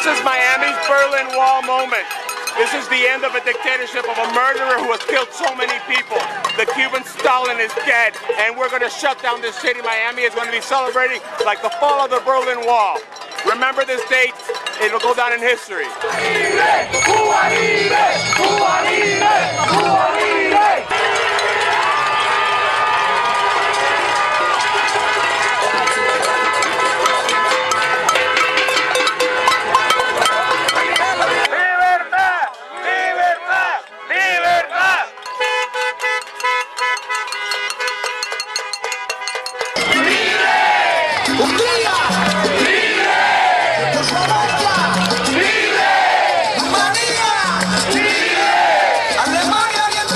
This is Miami's Berlin Wall moment. This is the end of a dictatorship of a murderer who has killed so many people. The Cuban Stalin is dead, and we're going to shut down this city. Miami is going to be celebrating like the fall of the Berlin Wall. Remember this date, it'll go down in history. Alemania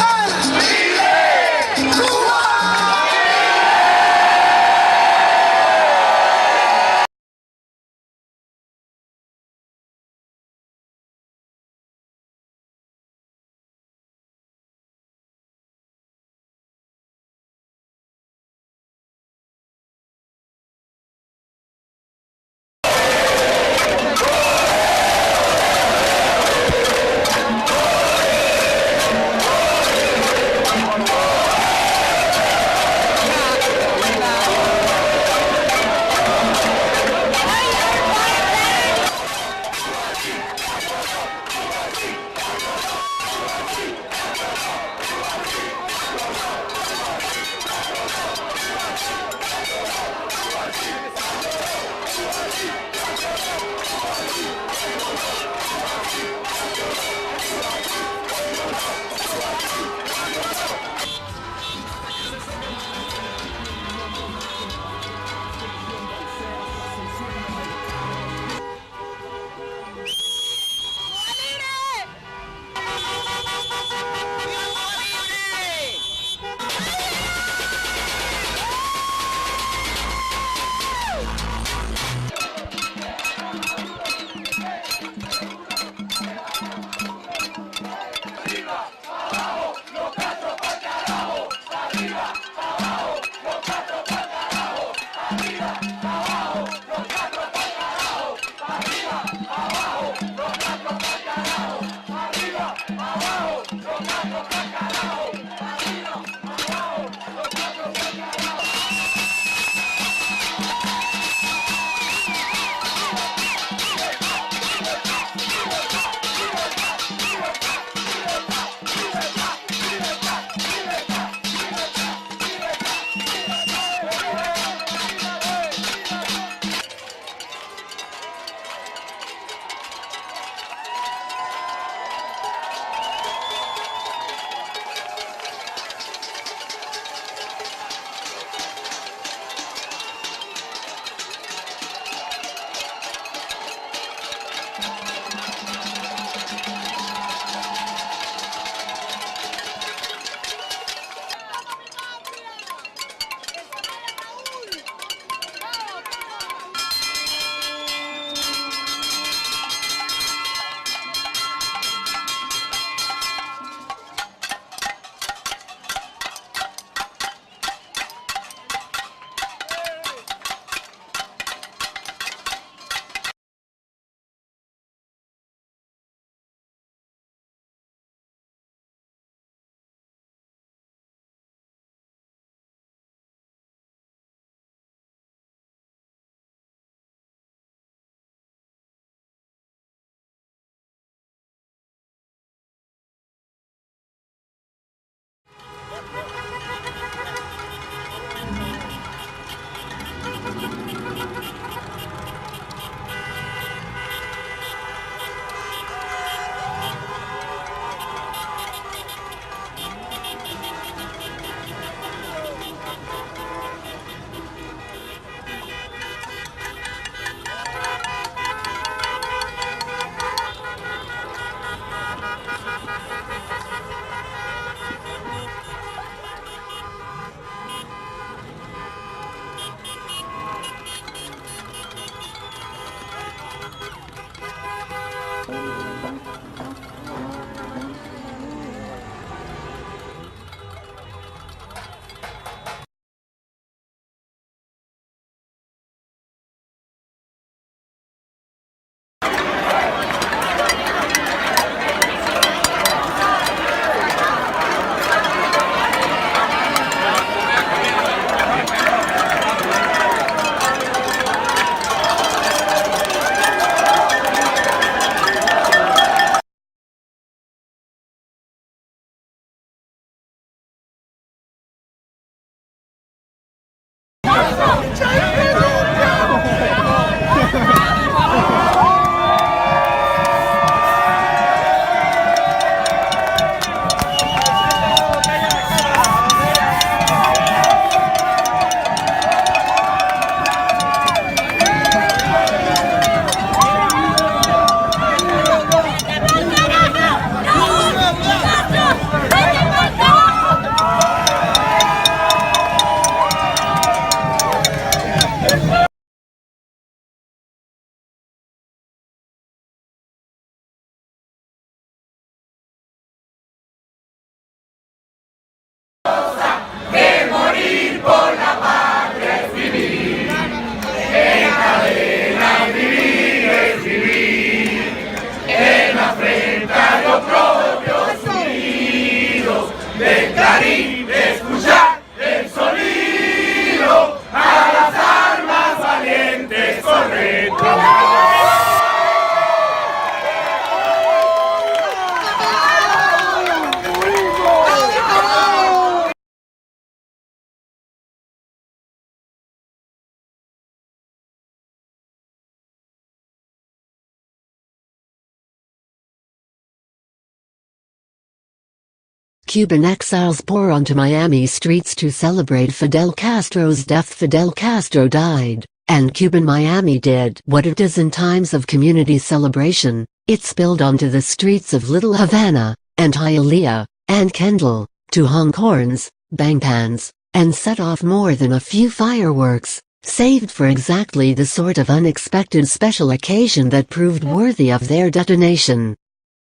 Cuban exiles pour onto Miami streets to celebrate Fidel Castro's death. Fidel Castro died, and Cuban Miami did what it does in times of community celebration. It spilled onto the streets of Little Havana, and Hialeah, and Kendall, to honk horns, bang pans, and set off more than a few fireworks, saved for exactly the sort of unexpected special occasion that proved worthy of their detonation.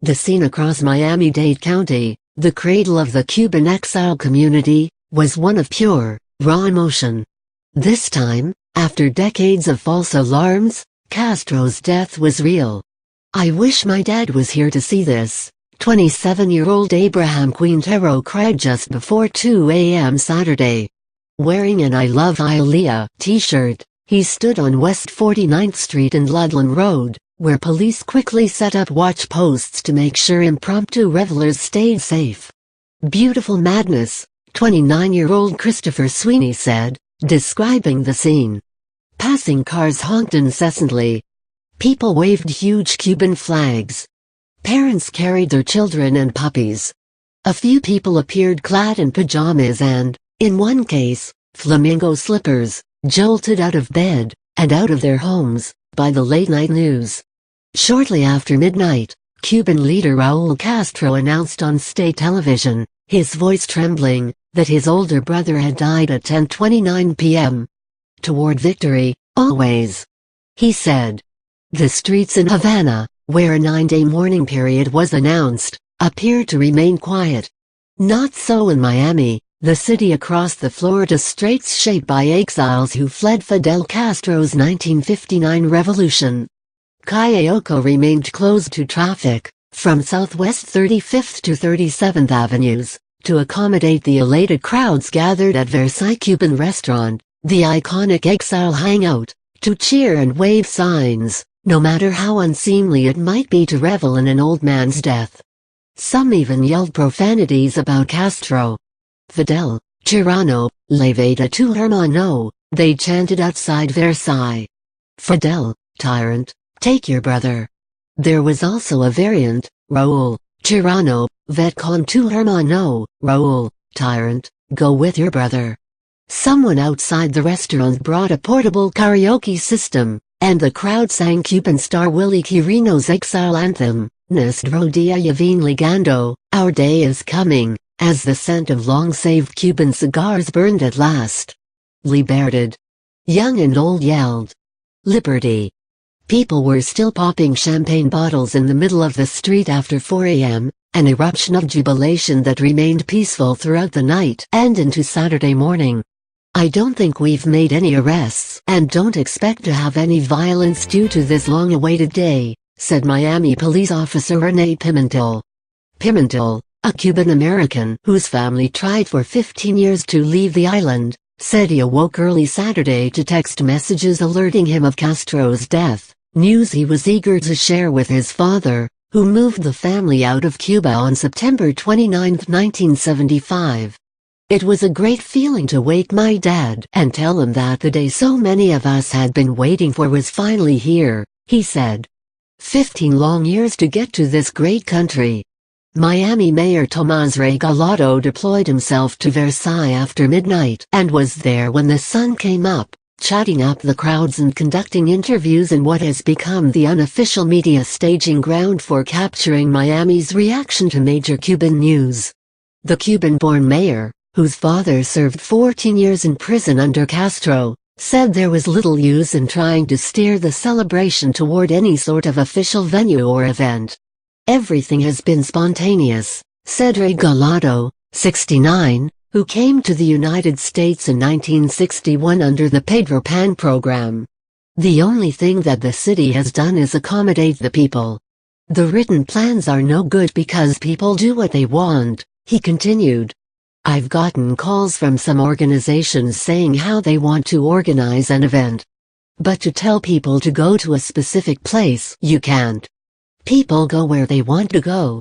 The scene across Miami-Dade County, the cradle of the Cuban exile community, was one of pure, raw emotion. This time, after decades of false alarms, Castro's death was real. "I wish my dad was here to see this," 27-year-old Abraham Quintero cried just before 2 a.m. Saturday. Wearing an "I Love Hialeah" t-shirt, he stood on West 49th Street and Ludlam Road, where police quickly set up watch posts to make sure impromptu revelers stayed safe. "Beautiful madness," 29-year-old Christopher Sweeney said, describing the scene. Passing cars honked incessantly. People waved huge Cuban flags. Parents carried their children and puppies. A few people appeared clad in pajamas and, in one case, flamingo slippers, jolted out of bed, and out of their homes, by the late-night news. Shortly after midnight, Cuban leader Raul Castro announced on state television, his voice trembling, that his older brother had died at 10:29 p.m. "Toward victory, always," he said. The streets in Havana, where a 9-day mourning period was announced, appeared to remain quiet. Not so in Miami, the city across the Florida Straits shaped by exiles who fled Fidel Castro's 1959 revolution. Calle Oco remained closed to traffic, from Southwest 35th to 37th Avenues, to accommodate the elated crowds gathered at Versailles Cuban restaurant, the iconic exile hangout, to cheer and wave signs, no matter how unseemly it might be to revel in an old man's death. Some even yelled profanities about Castro. "Fidel, Tirano, levate tu hermano," they chanted outside Versailles. "Fidel, tyrant, take your brother." There was also a variant, "Raul, Tirano, vet con tu hermano," Raul, tyrant, go with your brother. Someone outside the restaurant brought a portable karaoke system, and the crowd sang Cuban star Willie Quirino's exile anthem, "Nuestro día ya viene llegando," "Our day is coming," as the scent of long-saved Cuban cigars burned at last. "Libertad." Young and old yelled. "Liberty." People were still popping champagne bottles in the middle of the street after 4 a.m., an eruption of jubilation that remained peaceful throughout the night and into Saturday morning. "I don't think we've made any arrests and don't expect to have any violence due to this long-awaited day," said Miami police officer Rene Pimentel. Pimentel, a Cuban-American whose family tried for 15 years to leave the island, said he awoke early Saturday to text messages alerting him of Castro's death, news he was eager to share with his father, who moved the family out of Cuba on September 29, 1975. "It was a great feeling to wake my dad and tell him that the day so many of us had been waiting for was finally here," he said. 15 long years to get to this great country. Miami Mayor Tomás Regalado deployed himself to Versailles after midnight and was there when the sun came up, chatting up the crowds and conducting interviews in what has become the unofficial media staging ground for capturing Miami's reaction to major Cuban news. The Cuban-born mayor, whose father served 14 years in prison under Castro, said there was little use in trying to steer the celebration toward any sort of official venue or event. "Everything has been spontaneous," said Regalado, 69, who came to the United States in 1961 under the Pedro Pan program. "The only thing that the city has done is accommodate the people. The written plans are no good because people do what they want," he continued. "I've gotten calls from some organizations saying how they want to organize an event. But to tell people to go to a specific place, you can't. People go where they want to go."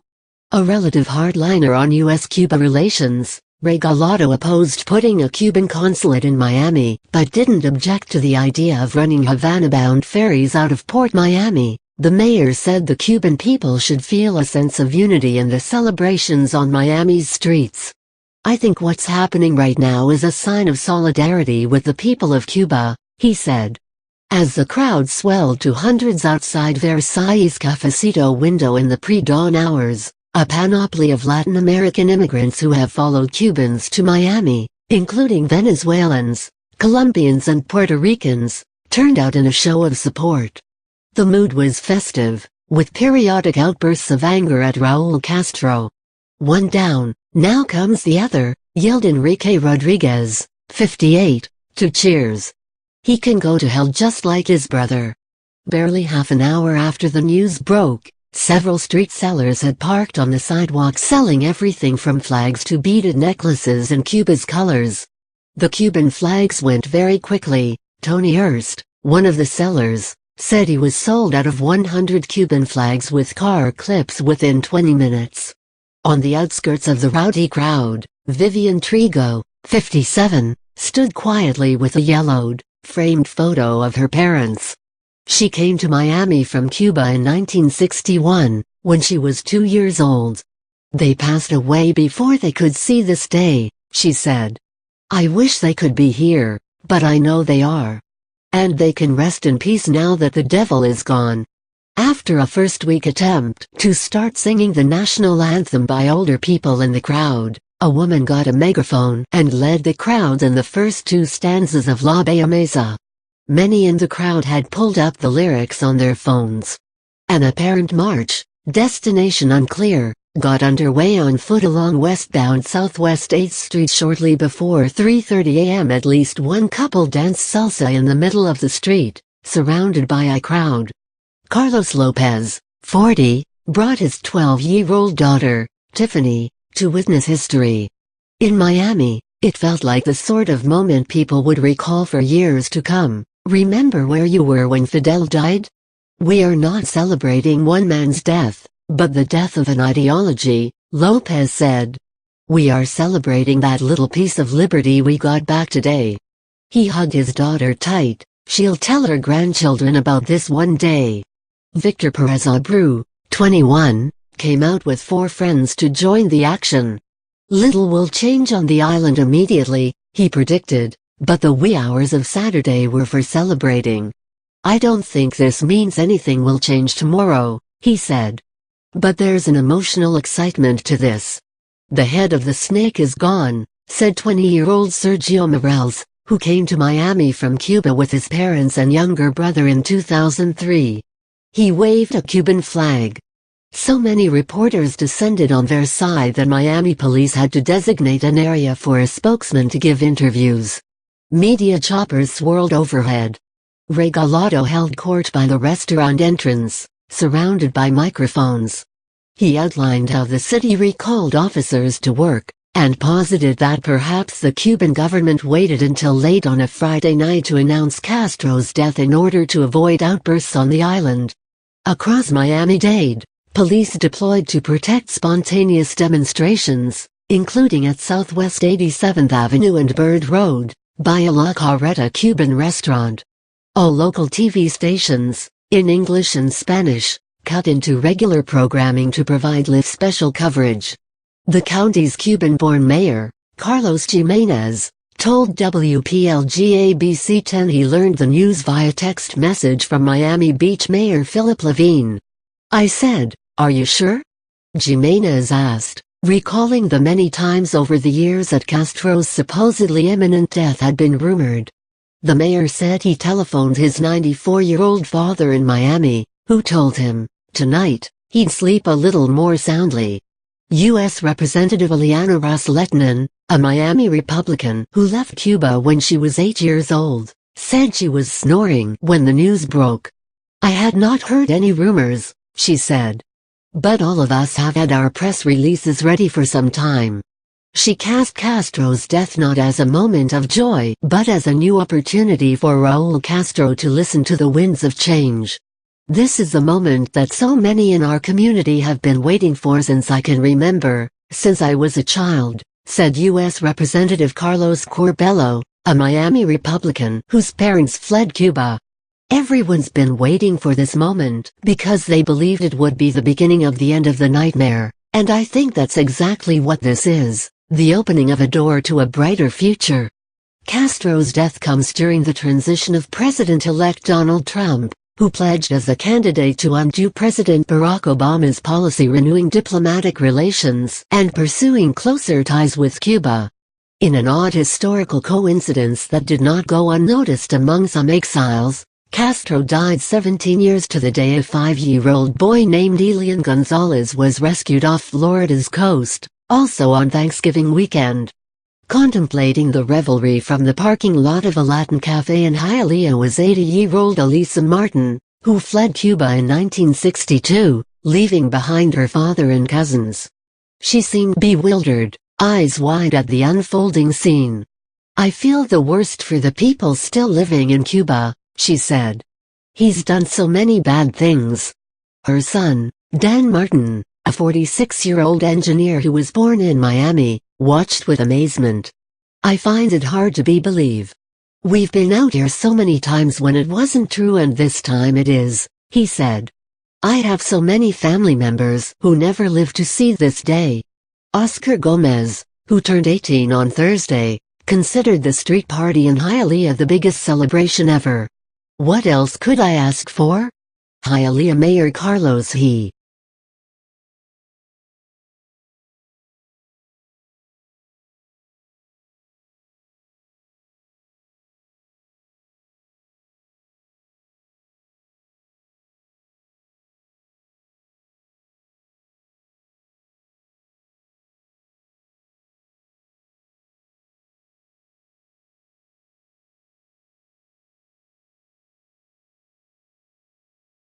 A relative hardliner on U.S.-Cuba relations, Regalado opposed putting a Cuban consulate in Miami, but didn't object to the idea of running Havana-bound ferries out of Port Miami, The mayor said the Cuban people should feel a sense of unity in the celebrations on Miami's streets. "I think what's happening right now is a sign of solidarity with the people of Cuba," he said. As the crowd swelled to hundreds outside Versailles' Cafecito window in the pre-dawn hours, a panoply of Latin American immigrants who have followed Cubans to Miami, including Venezuelans, Colombians and Puerto Ricans, turned out in a show of support. The mood was festive, with periodic outbursts of anger at Raúl Castro. "One down, now comes the other," yelled Enrique Rodriguez, 58, to cheers. "He can go to hell just like his brother." Barely half an hour after the news broke, several street sellers had parked on the sidewalk selling everything from flags to beaded necklaces in Cuba's colors. The Cuban flags went very quickly. Tony Hurst, one of the sellers, said he was sold out of 100 Cuban flags with car clips within 20 minutes. On the outskirts of the rowdy crowd, Vivian Trigo, 57, stood quietly with a yellowed, framed photo of her parents. She came to Miami from Cuba in 1961, when she was 2 years old. "They passed away before they could see this day," she said. "I wish they could be here, but I know they are. And they can rest in peace now that the devil is gone." After a first-week attempt to start singing the national anthem by older people in the crowd, a woman got a megaphone and led the crowd in the first 2 stanzas of La Bella Mesa. Many in the crowd had pulled up the lyrics on their phones. An apparent march, destination unclear, got underway on foot along westbound Southwest 8th Street shortly before 3:30 a.m. At least one couple danced salsa in the middle of the street, surrounded by a crowd. Carlos Lopez, 40, brought his 12-year-old daughter, Tiffany, to witness history. In Miami, it felt like the sort of moment people would recall for years to come. "Remember where you were when Fidel died? We are not celebrating one man's death, but the death of an ideology," Lopez said. "We are celebrating that little piece of liberty we got back today." He hugged his daughter tight. "She'll tell her grandchildren about this one day." Victor Perez Abreu, 21, came out with 4 friends to join the action. "Little will change on the island immediately," he predicted, but the wee hours of Saturday were for celebrating. "I don't think this means anything will change tomorrow," he said. "But there's an emotional excitement to this." "The head of the snake is gone," said 20-year-old Sergio Morales, who came to Miami from Cuba with his parents and younger brother in 2003. He waved a Cuban flag. So many reporters descended on Versailles that Miami police had to designate an area for a spokesman to give interviews. Media choppers swirled overhead. Regalado held court by the restaurant entrance, surrounded by microphones. He outlined how the city recalled officers to work, and posited that perhaps the Cuban government waited until late on a Friday night to announce Castro's death in order to avoid outbursts on the island. Across Miami-Dade, police deployed to protect spontaneous demonstrations, including at Southwest 87th Avenue and Bird Road, by a La Carreta Cuban restaurant. All local TV stations, in English and Spanish, cut into regular programming to provide live special coverage. The county's Cuban-born mayor, Carlos Jimenez, told WPLG-ABC 10 he learned the news via text message from Miami Beach Mayor Philip Levine. "I said, 'Are you sure?' Jimenez asked, recalling the many times over the years that Castro's supposedly imminent death had been rumored. The mayor said he telephoned his 94-year-old father in Miami, who told him, tonight, he'd sleep a little more soundly. U.S. Representative Ileana Ros-Lehtinen, a Miami Republican who left Cuba when she was 8 years old, said she was snoring when the news broke. "I had not heard any rumors," she said. "But all of us have had our press releases ready for some time." She cast Castro's death not as a moment of joy but as a new opportunity for Raúl Castro to listen to the winds of change. "This is the moment that so many in our community have been waiting for since I can remember, since I was a child," said U.S. Representative Carlos Curbelo, a Miami Republican whose parents fled Cuba. Everyone's been waiting for this moment because they believed it would be the beginning of the end of the nightmare, and I think that's exactly what this is, the opening of a door to a brighter future. Castro's death comes during the transition of President-elect Donald Trump, who pledged as a candidate to undo President Barack Obama's policy renewing diplomatic relations and pursuing closer ties with Cuba. In an odd historical coincidence that did not go unnoticed among some exiles, Castro died 17 years to the day a 5-year-old boy named Elian Gonzalez was rescued off Florida's coast, also on Thanksgiving weekend. Contemplating the revelry from the parking lot of a Latin cafe in Hialeah was 80-year-old Elisa Martin, who fled Cuba in 1962, leaving behind her father and cousins. She seemed bewildered, eyes wide at the unfolding scene. "I feel the worst for the people still living in Cuba," she said. "He's done so many bad things." Her son, Dan Martin, a 46-year-old engineer who was born in Miami, watched with amazement. "I find it hard to believe. We've been out here so many times when it wasn't true and this time it is," he said. "I have so many family members who never lived to see this day." Oscar Gomez, who turned 18 on Thursday, considered the street party in Hialeah the biggest celebration ever. "What else could I ask for?" Hialeah Mayor Carlos He